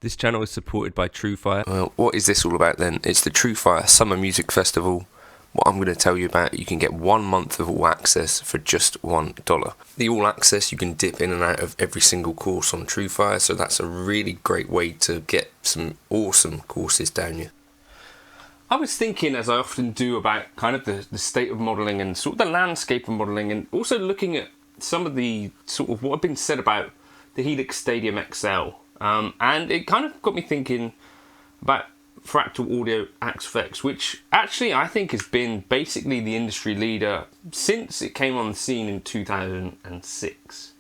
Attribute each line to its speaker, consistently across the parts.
Speaker 1: This channel is supported by Truefire.
Speaker 2: Well, what is this all about then? It's the Truefire Summer Music Festival. What I'm going to tell you about, you can get 1 month of All Access for just $1. The All Access, you can dip in and out of every single course on Truefire, so that's a really great way to get some awesome courses down you.
Speaker 1: I was thinking, as I often do, about kind of the state of modelling and sort of the landscape of modelling, and also looking at some of the sort of what had been said about the Helix Stadium XL. And it kind of got me thinking about Fractal Audio Access, which actually I think has been basically the industry leader since it came on the scene in 2006.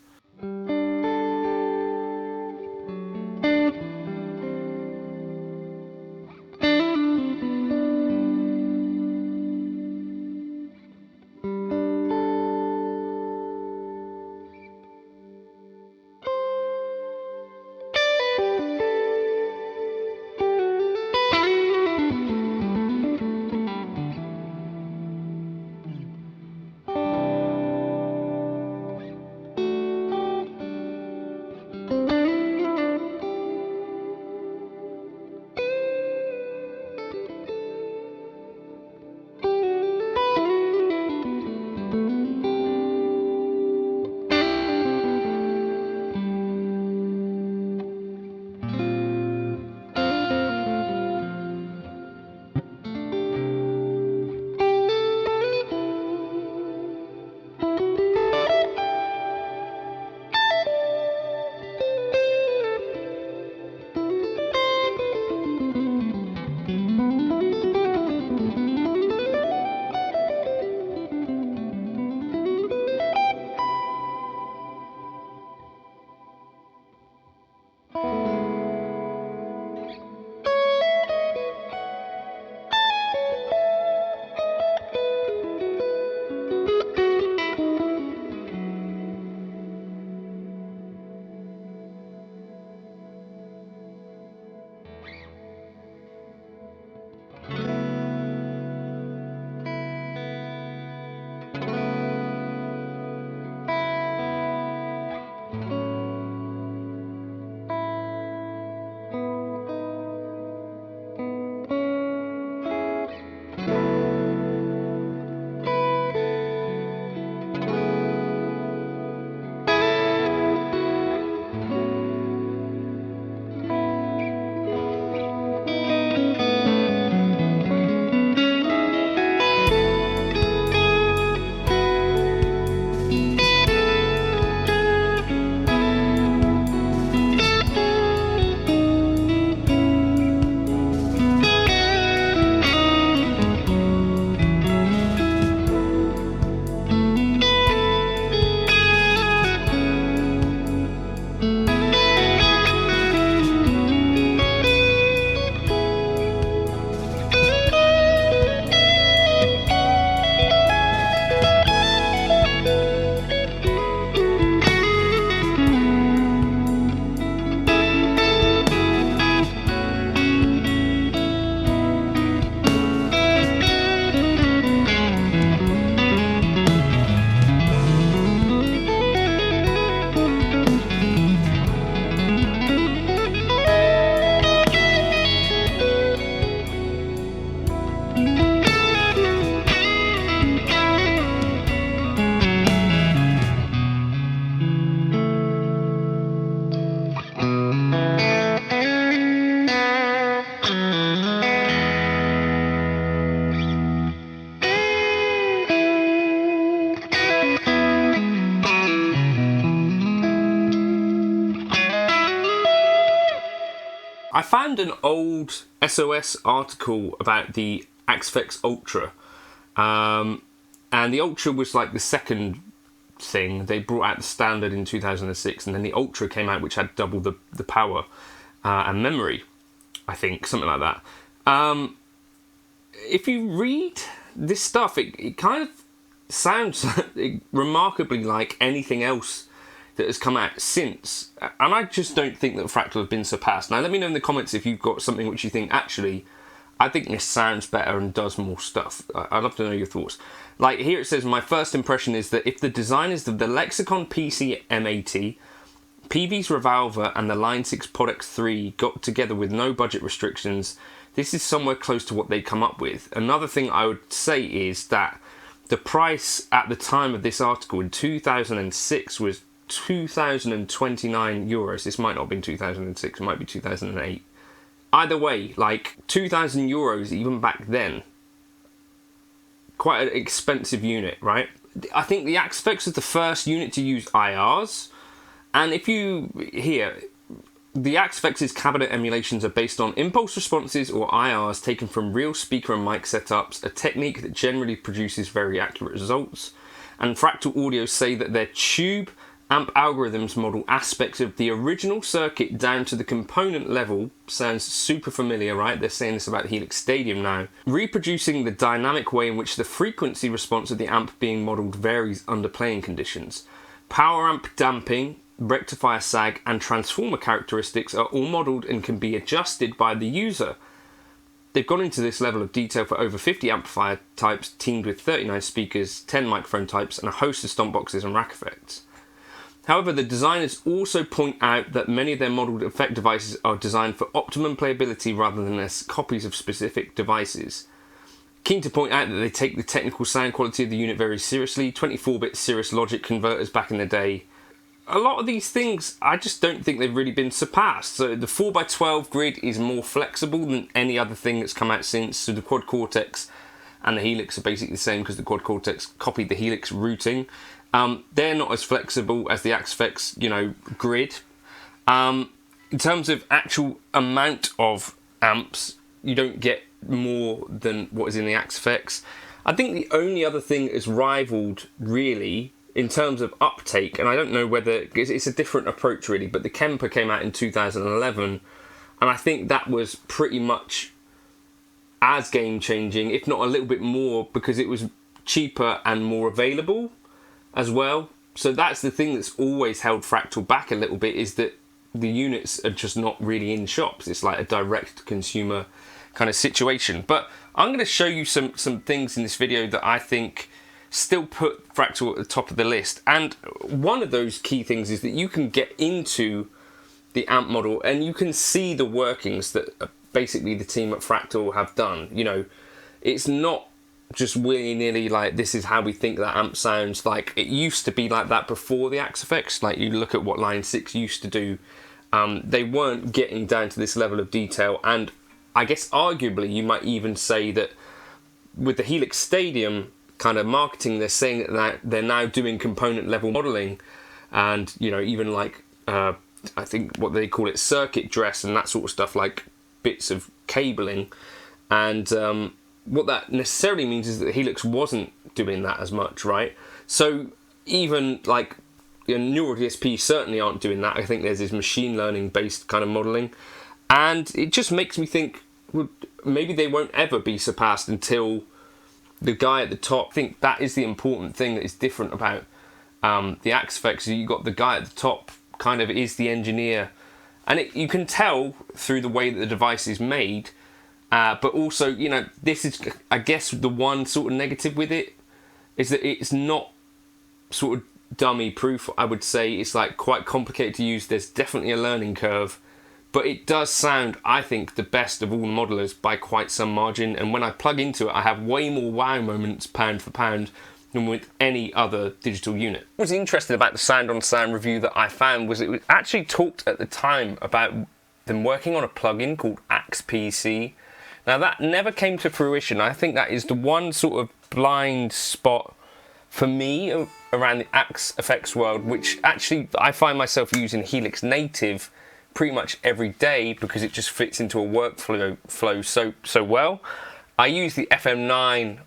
Speaker 1: I found an old SOS article about the Axfex Ultra, and the Ultra was like the second thing. They brought out the standard in 2006, and then the Ultra came out, which had double the power and memory, I think, something like that. If you read this stuff, it kind of sounds remarkably like anything else that has come out since, and I just don't think that Fractal have been surpassed. Now let me know in the comments if you've got something which you think, actually, I think this sounds better and does more stuff. I'd love to know your thoughts. Like here it says, my first impression is that if the designers of the Lexicon PC M80 PV's Revolver and the Line 6 Pod X3 got together with no budget restrictions. This is somewhere close to what they come up with. Another thing I would say is that the price at the time of this article in 2006 was 2,029 euros. This might not have been 2006, it might be 2008. Either way, like 2,000 euros even back then. Quite an expensive unit, right? I think the Axe-Fx is the first unit to use IRs. And if you hear, the Axe-Fx's cabinet emulations are based on impulse responses or IRs taken from real speaker and mic setups, a technique that generally produces very accurate results. And Fractal Audio say that their tube amp algorithms model aspects of the original circuit down to the component level. Sounds super familiar, right? They're saying this about the Helix Stadium now. Reproducing the dynamic way in which the frequency response of the amp being modelled varies under playing conditions. Power amp damping, rectifier sag and transformer characteristics are all modelled and can be adjusted by the user. They've gone into this level of detail for over 50 amplifier types teamed with 39 speakers, 10 microphone types and a host of stomp boxes and rack effects. However, the designers also point out that many of their modelled effect devices are designed for optimum playability rather than as copies of specific devices. Keen to point out that they take the technical sound quality of the unit very seriously, 24-bit Cirrus Logic converters back in the day. A lot of these things, I just don't think they've really been surpassed. So the 4x12 grid is more flexible than any other thing that's come out since. So the Quad Cortex and the Helix are basically the same because the Quad Cortex copied the Helix routing. They're not as flexible as the Axe-Fx, grid. In terms of actual amount of amps, you don't get more than what is in the Axe-Fx. I think the only other thing that's rivaled, really, in terms of uptake, and I don't know whether it's a different approach really, but the Kemper came out in 2011, and I think that was pretty much as game-changing, if not a little bit more, because it was cheaper and more available as well. So that's the thing that's always held Fractal back a little bit, is that the units are just not really in shops. It's like a direct consumer kind of situation. But I'm going to show you some things in this video that I think still put Fractal at the top of the list. And one of those key things is that you can get into the amp model and you can see the workings that basically the team at Fractal have done. It's not just willy-nilly like this is how we think that amp sounds. Like it used to be like that before the Axe-Fx. Like you look at what Line 6 used to do, they weren't getting down to this level of detail. And I guess arguably you might even say that with the Helix Stadium kind of marketing, they're saying that they're now doing component level modeling, and even like I think what they call it circuit dress and that sort of stuff, like bits of cabling. And what that necessarily means is that the Helix wasn't doing that as much, right? So even like Neural DSP certainly aren't doing that. I think there's this machine learning based kind of modeling, and it just makes me think, well, maybe they won't ever be surpassed until the guy at the top. I think that is the important thing that is different about the Axe-Fx. You got the guy at the top kind of is the engineer, and you can tell through the way that the device is made. But also, this is, I guess, the one sort of negative with it is that it's not sort of dummy proof. I would say it's like quite complicated to use. There's definitely a learning curve, but it does sound, I think, the best of all the modelers by quite some margin. And when I plug into it, I have way more wow moments pound for pound than with any other digital unit. What was interesting about the Sound on Sound review that I found was it was actually talked at the time about them working on a plugin called Axe PC. Now that never came to fruition. I think that is the one sort of blind spot for me around the Axe-Fx world, which actually I find myself using Helix Native pretty much every day because it just fits into a workflow so well. I use the FM9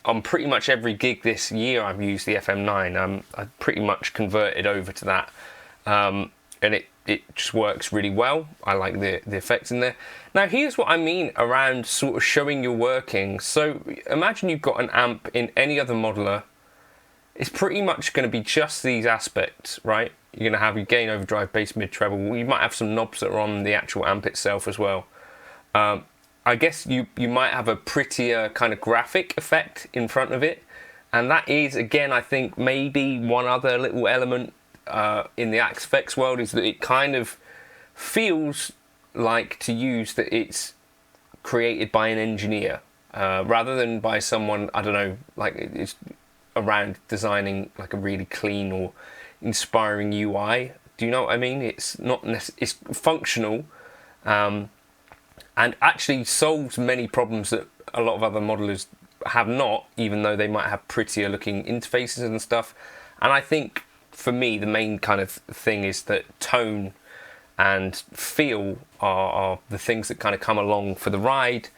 Speaker 1: on pretty much every gig this year. I've used the FM9. I pretty much converted over to that, and it just works really well. I like the effects in there. Now here's what I mean around sort of showing your working. So imagine you've got an amp in any other modeler. It's pretty much going to be just these aspects, right? You're going to have your gain, overdrive, bass, mid, treble. You might have some knobs that are on the actual amp itself as well. I guess you might have a prettier kind of graphic effect in front of it. And that is, again, I think maybe one other little element in the Axe-Fx world is that it kind of feels like, to use, that it's created by an engineer rather than by someone, I don't know, like it's around designing like a really clean or inspiring UI. Do you know what I mean? It's not it's functional and actually solves many problems that a lot of other modelers have not, even though they might have prettier looking interfaces and stuff. And I think for me the main kind of thing is that tone and feel are the things that kind of come along for the ride.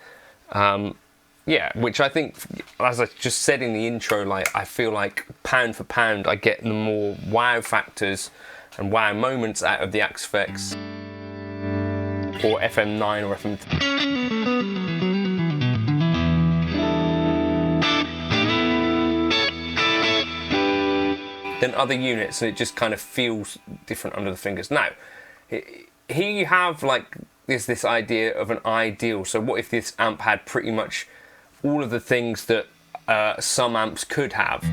Speaker 1: Yeah, which I think, as I just said in the intro, like I feel like pound for pound I get the more wow factors and wow moments out of the Axe-Fx or FM9 or FM10 than other units, and it just kind of feels different under the fingers. Now, here you have like there's this idea of an ideal. So what if this amp had pretty much all of the things that some amps could have?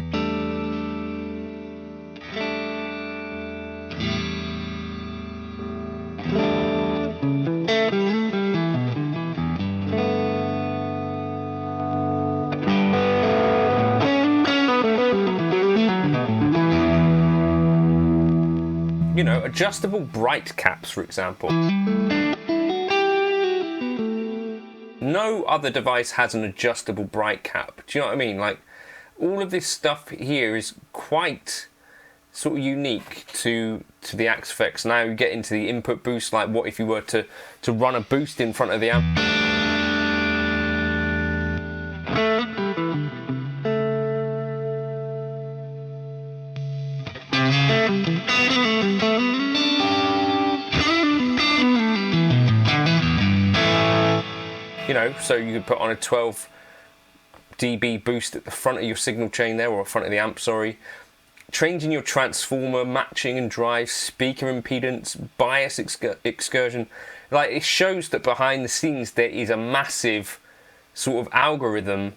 Speaker 1: You know, adjustable bright caps, for example. No other device has an adjustable bright cap. Do you know what I mean? Like, all of this stuff here is quite sort of unique to the Axe-Fx. Now you get into the input boost, like what if you were to run a boost in front of the amp? You know, so you could put on a 12 dB boost at the front of your signal chain there, or front of the amp, sorry. Changing your transformer, matching and drive, speaker impedance, bias excursion. Like, it shows that behind the scenes there is a massive sort of algorithm,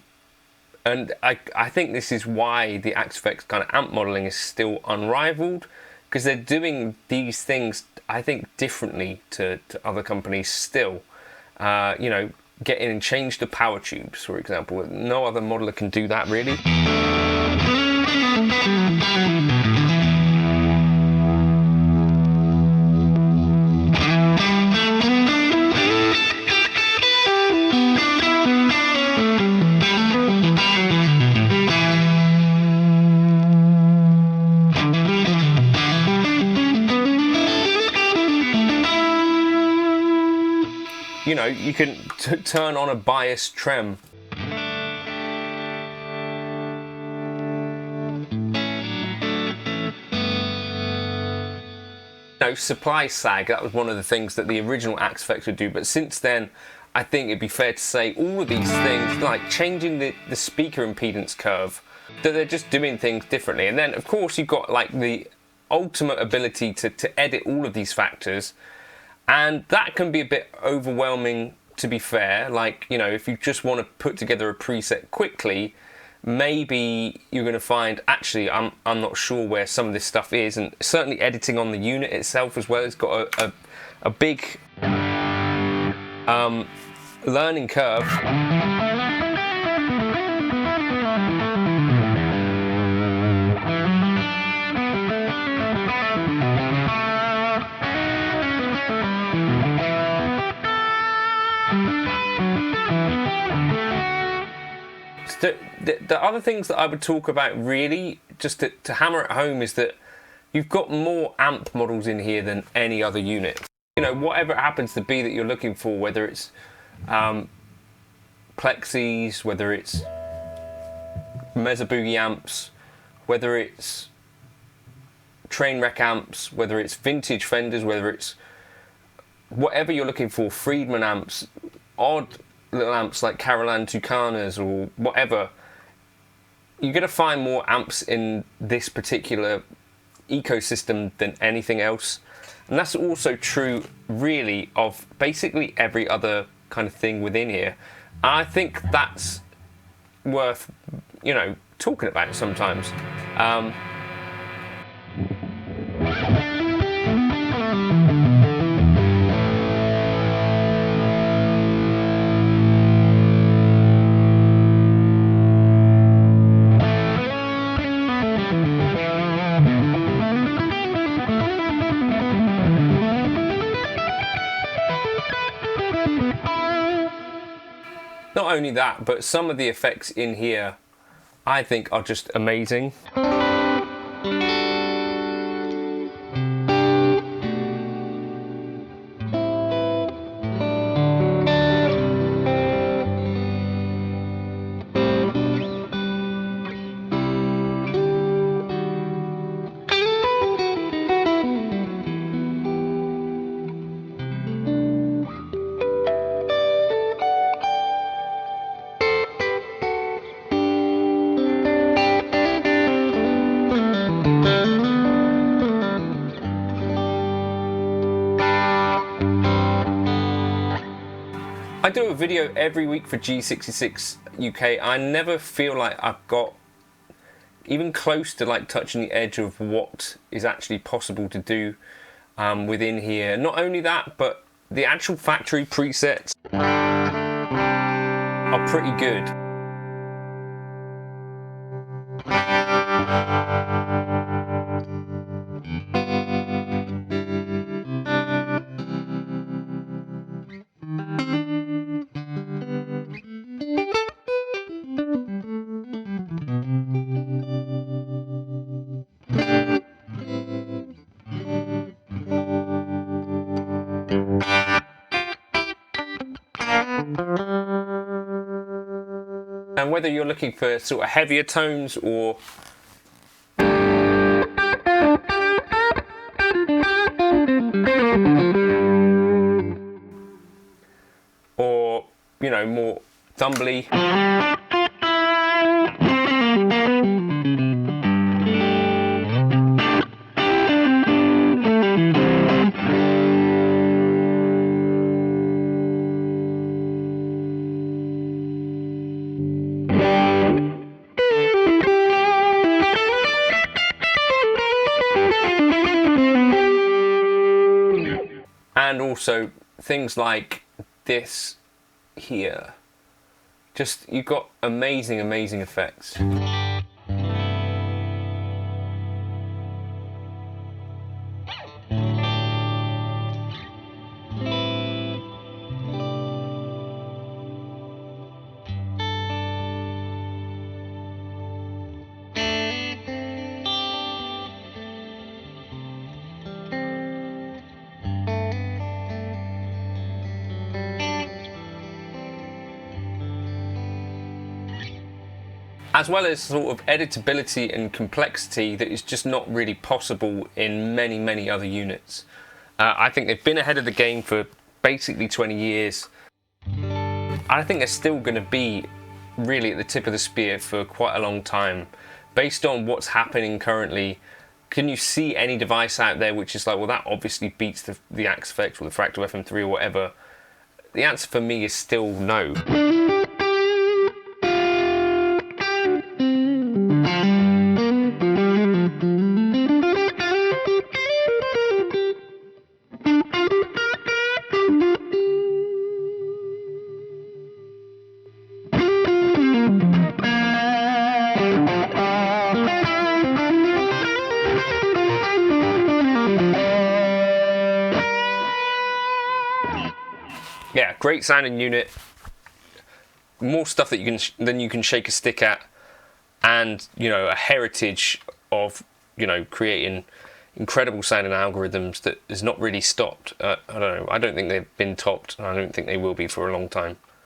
Speaker 1: and I think this is why the Axe-Fx kind of amp modeling is still unrivaled, because they're doing these things, I think, differently to other companies still. You know, get in and change the power tubes, for example. No other modeler can do that, really. You know, you can turn on a bias trem. No, supply sag, that was one of the things that the original Axe-Fx would do, but since then I think it'd be fair to say all of these things, like changing the speaker impedance curve, that they're just doing things differently. And then of course you've got like the ultimate ability to edit all of these factors, and that can be a bit overwhelming, to be fair. Like, you know, if you just want to put together a preset quickly, maybe you're going to find, actually, I'm not sure where some of this stuff is, and certainly editing on the unit itself as well, it's got a big learning curve. The other things that I would talk about, really, just to hammer it home, is that you've got more amp models in here than any other unit. You know, whatever it happens to be that you're looking for, whether it's plexis, whether it's Mesa Boogie amps, whether it's Trainwreck amps, whether it's vintage Fenders, whether it's whatever you're looking for, Friedman amps, odd little amps like Carolan Tucanas or whatever, you're going to find more amps in this particular ecosystem than anything else. And that's also true, really, of basically every other kind of thing within here. And I think that's worth, you know, talking about sometimes. Not only that, but some of the effects in here I think are just amazing. I do a video every week for G66 UK. I never feel like I've got even close to like touching the edge of what is actually possible to do within here. Not only that, but the actual factory presets are pretty good. And whether you're looking for sort of heavier tones or you know, more thumbly. And also things like this here. Just, you've got amazing, amazing effects. As well as sort of editability and complexity that is just not really possible in many, many other units. I think they've been ahead of the game for basically 20 years. I think they're still going to be really at the tip of the spear for quite a long time. Based on what's happening currently, can you see any device out there which is like, well, that obviously beats the Axfx or the Fractal FM3 or whatever? The answer for me is still no. Yeah, great sounding unit. More stuff that than you can shake a stick at, and you know, a heritage of, you know, creating incredible sounding algorithms that is not really stopped. I don't know. I don't think they've been topped, and I don't think they will be for a long time.